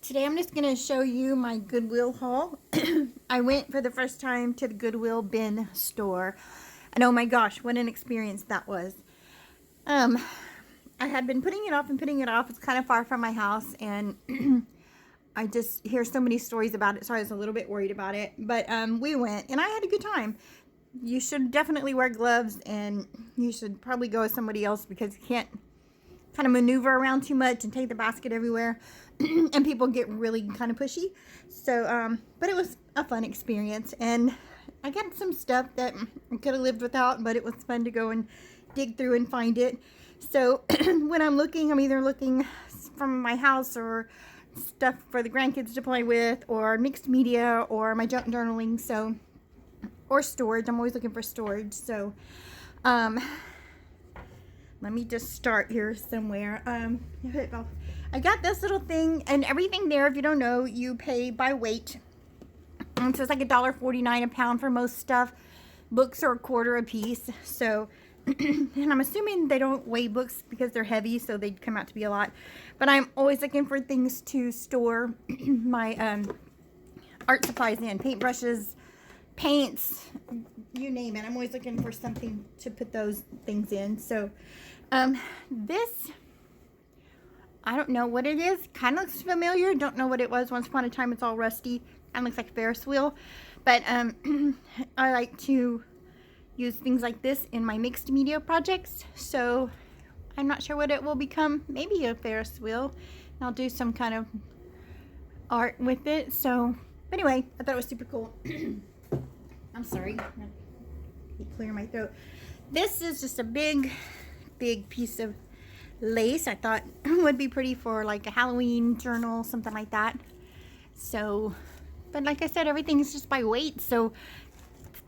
Today I'm just going to show you my Goodwill haul. I went for the first time to the Goodwill bin store. And oh my gosh, what an experience that was. I had been putting it off and putting it off. It's kind of far from my house, and I just hear so many stories about it, so I was a little bit worried about it. But we went, and I had a good time. You should definitely wear gloves, and you should probably go with somebody else because you can't kind of maneuver around too much and take the basket everywhere. And people get really kind of pushy. So, but it was a fun experience, and I got some stuff that I could have lived without, but it was fun to go and dig through and find it. So when I'm looking, I'm either looking from my house or stuff for the grandkids to play with, or mixed media, or my junk journaling, so, or storage. I'm always looking for storage. So let me just start here somewhere. I got this little thing, and everything there, if you don't know, you pay by weight. And so it's like $1.49 a pound for most stuff. Books are $1.25 a piece. So, and I'm assuming they don't weigh books because they're heavy, so they'd come out to be a lot. But I'm always looking for things to store my art supplies in. Paintbrushes, paints, you name it. I'm always looking for something to put those things in. So, this, I don't know what it is. Kind of looks familiar. Don't know what it was. Once upon a time, it's all rusty. Kind of looks like a Ferris wheel. But I like to use things like this in my mixed media projects. So I'm not sure what it will become. Maybe a Ferris wheel. I'll do some kind of art with it. So anyway, I thought it was super cool. I'm sorry. I'm gonna clear my throat. This is just a big piece of lace. I thought would be pretty for like a Halloween journal, something like that. So, but like I said, everything's just by weight. So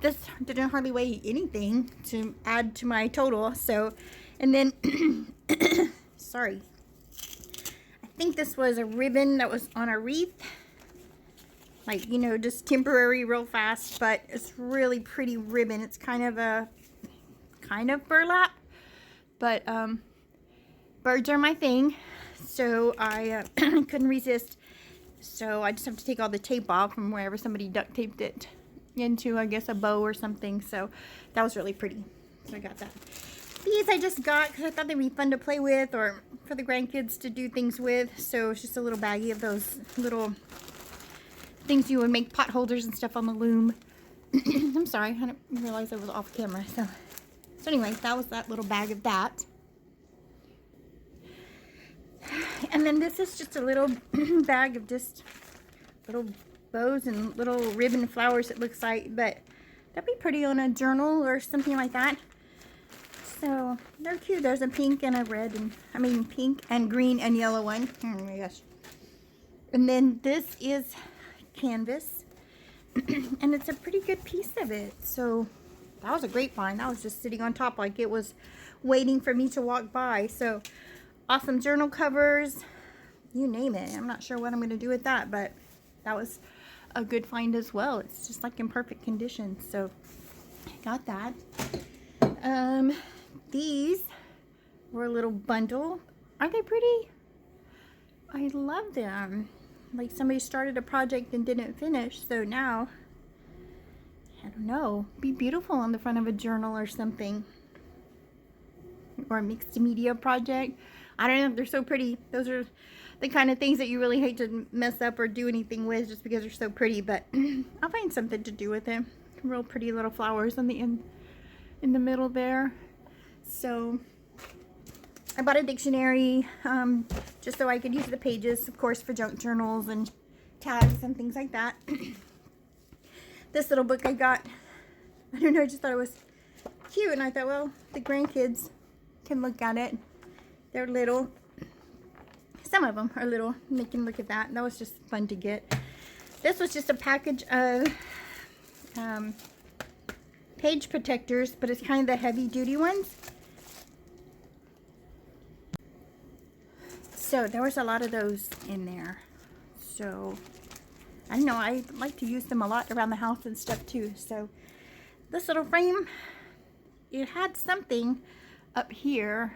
this didn't hardly weigh anything to add to my total. So, and then, sorry. I think this was a ribbon that was on a wreath. Like, you know, just temporary real fast, but it's really pretty ribbon. It's kind of burlap, but birds are my thing, so I couldn't resist. So I just have to take all the tape off from wherever somebody duct taped it into, I guess, a bow or something. So that was really pretty. So I got that. These I just got because I thought they'd be fun to play with or for the grandkids to do things with. So it's just a little baggie of those little things you would make pot holders and stuff on the loom. I'm sorry, I didn't realize I was off camera. So anyway, that was that little bag of that. And then this is just a little bag of just little bows and little ribbon flowers, it looks like, but that'd be pretty on a journal or something like that. So they're cute. There's a pink and a red, and pink and green and yellow one. Oh my gosh. And then this is canvas, and it's a pretty good piece of it. So that was a great find. That was just sitting on top like it was waiting for me to walk by. So awesome journal covers, you name it. I'm not sure what I'm going to do with that, but that was a good find as well. It's just like in perfect condition. So I got that. These were a little bundle. Aren't they pretty? I love them. Like somebody started a project and didn't finish, so now, I don't know, be beautiful on the front of a journal or something. Or a mixed media project. I don't know, they're so pretty. Those are the kind of things that you really hate to mess up or do anything with just because they're so pretty, but I'll find something to do with them. Real pretty little flowers on the end, in the middle there. So I bought a dictionary just so I could use the pages, of course, for junk journals and tags and things like that. This little book I got, I don't know, I just thought it was cute, and I thought, well, the grandkids can look at it. They're little. Some of them are little, and they can look at that. That was just fun to get. This was just a package of page protectors, but it's kind of the heavy-duty ones. So there was a lot of those in there. So I know I like to use them a lot around the house and stuff too. So this little frame, it had something up here.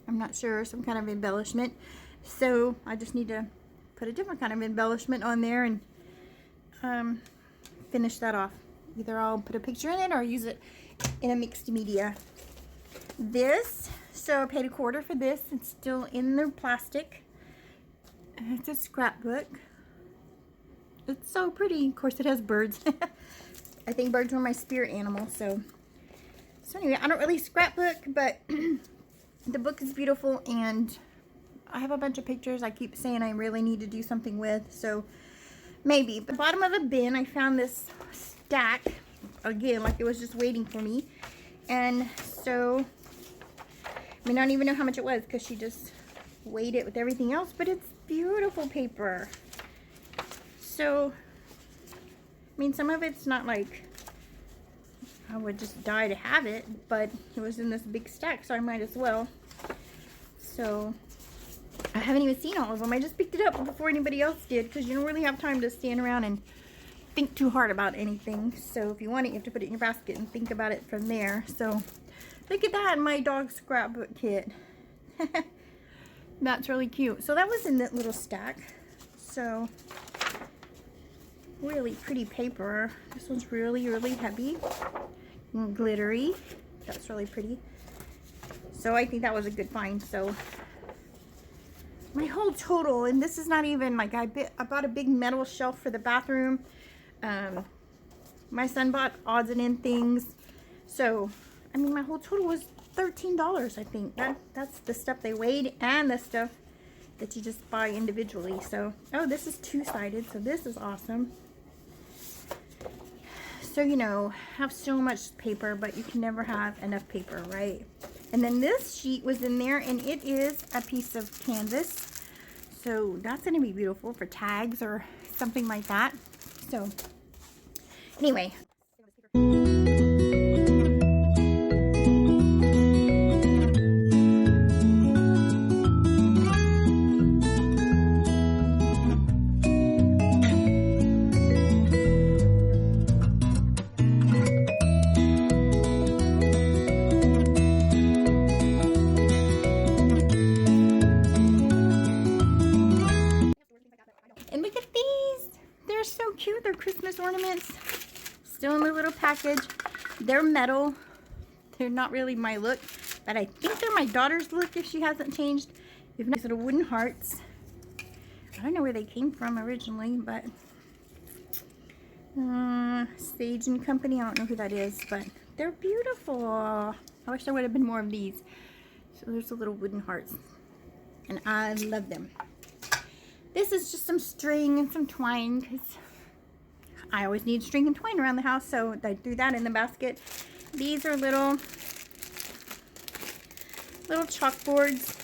I'm not sure, some kind of embellishment. So I just need to put a different kind of embellishment on there and finish that off. Either I'll put a picture in it or use it in a mixed media. This, so I paid $1 for this. It's still in the plastic. It's a scrapbook. It's so pretty. Of course, it has birds. I think birds were my spirit animal. So anyway, I don't really scrapbook, but the book is beautiful, and I have a bunch of pictures I keep saying I really need to do something with. So maybe. At the bottom of a bin, I found this stack. Again, like it was just waiting for me. And so, I mean, I don't even know how much it was because she just weighed it with everything else, but it's beautiful paper. So, I mean, some of it's not like I would just die to have it, but it was in this big stack, so I might as well. So, I haven't even seen all of them. I just picked it up before anybody else did, because you don't really have time to stand around and think too hard about anything. So, if you want it, you have to put it in your basket and think about it from there. So, look at that, my dog scrapbook kit. That's really cute. So, that was in that little stack. So, really pretty paper. This one's really, really heavy and glittery. That's really pretty. So I think that was a good find. So my whole total, and this is not even like I bought a big metal shelf for the bathroom. My son bought odds and end things. So I mean, my whole total was $13. I think that's the stuff they weighed and the stuff that you just buy individually. So, oh, this is two-sided, so this is awesome. So, you know, have so much paper, but you can never have enough paper, right? And then this sheet was in there, and it is a piece of canvas. So that's going to be beautiful for tags or something like that. So, anyway. And look at these. They're so cute. They're Christmas ornaments. Still in the little package. They're metal. They're not really my look, but I think they're my daughter's look if she hasn't changed. These little wooden hearts. I don't know where they came from originally, but Sage and Company. I don't know who that is, but they're beautiful. I wish there would have been more of these. So there's the little wooden hearts, and I love them. This is just some string and some twine, because I always need string and twine around the house, so I threw that in the basket. These are little chalkboards.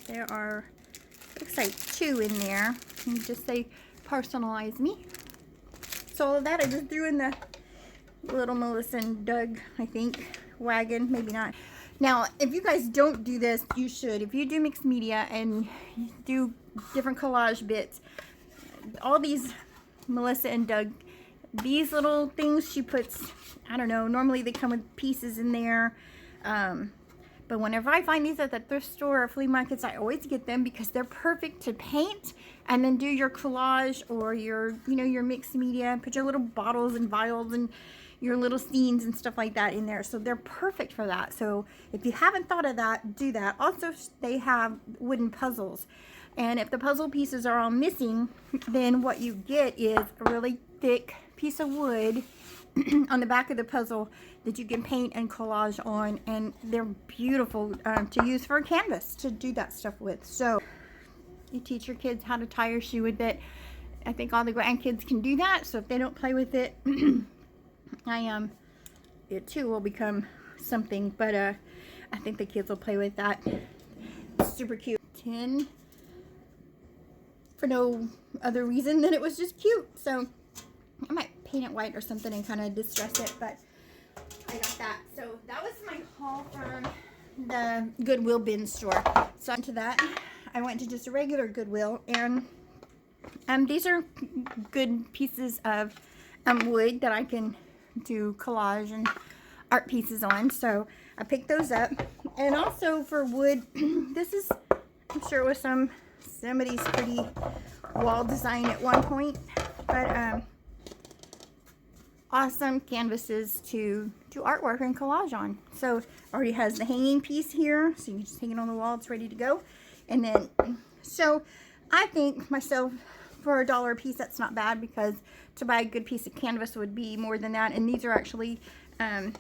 There are, looks like 2 in there. And just say, personalize me. So all of that I just threw in the little Melissa and Doug, I think, wagon. Maybe not. Now, if you guys don't do this, you should. If you do mixed media and do different collage bits, all these Melissa and Doug, these little things she puts, I don't know, normally they come with pieces in there. But whenever I find these at the thrift store or flea markets, I always get them because they're perfect to paint and then do your collage or your, you know, your mixed media. Put your little bottles and vials and your little scenes and stuff like that in there. So they're perfect for that. So if you haven't thought of that, do that. Also, they have wooden puzzles. And if the puzzle pieces are all missing, then what you get is a really thick piece of wood on the back of the puzzle that you can paint and collage on. And they're beautiful to use for a canvas to do that stuff with. So you teach your kids how to tie your shoe with it. I think all the grandkids can do that. So if they don't play with it, it too will become something, but I think the kids will play with that. It's super cute. 10 for no other reason than it was just cute. So I might paint it white or something and kind of distress it, but I got that. So that was my haul from the Goodwill Bins store. So into that, I went to just a regular Goodwill, and these are good pieces of wood that I can do collage and art pieces on. So I picked those up. And also for wood, this is, I'm sure it was somebody's pretty wall design at one point. But awesome canvases to do artwork and collage on. So already has the hanging piece here, so you can just hang it on the wall. It's ready to go. And then, so I think myself, for $1 a piece, that's not bad, because to buy a good piece of canvas would be more than that. And these are actually, I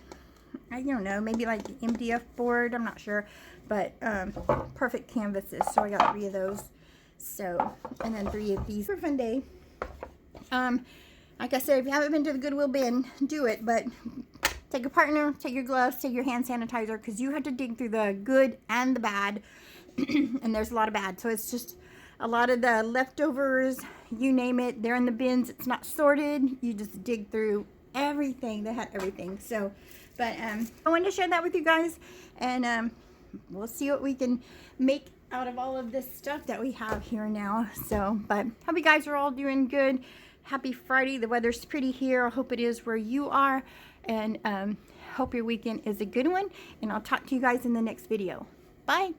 don't know, maybe like the MDF board, I'm not sure, but perfect canvases. So I got 3 of those. So, and then 3 of these for fun day. Like I said, if you haven't been to the Goodwill bin, do it, but take a partner, take your gloves, take your hand sanitizer, because you have to dig through the good and the bad, and there's a lot of bad. So it's just a lot of the leftovers, you name it, they're in the bins. It's not sorted. You just dig through everything. They had everything. So, but I wanted to share that with you guys, and we'll see what we can make out of all of this stuff that we have here now. So, but hope you guys are all doing good. Happy Friday. The weather's pretty here. I hope it is where you are, and hope your weekend is a good one, and I'll talk to you guys in the next video. Bye.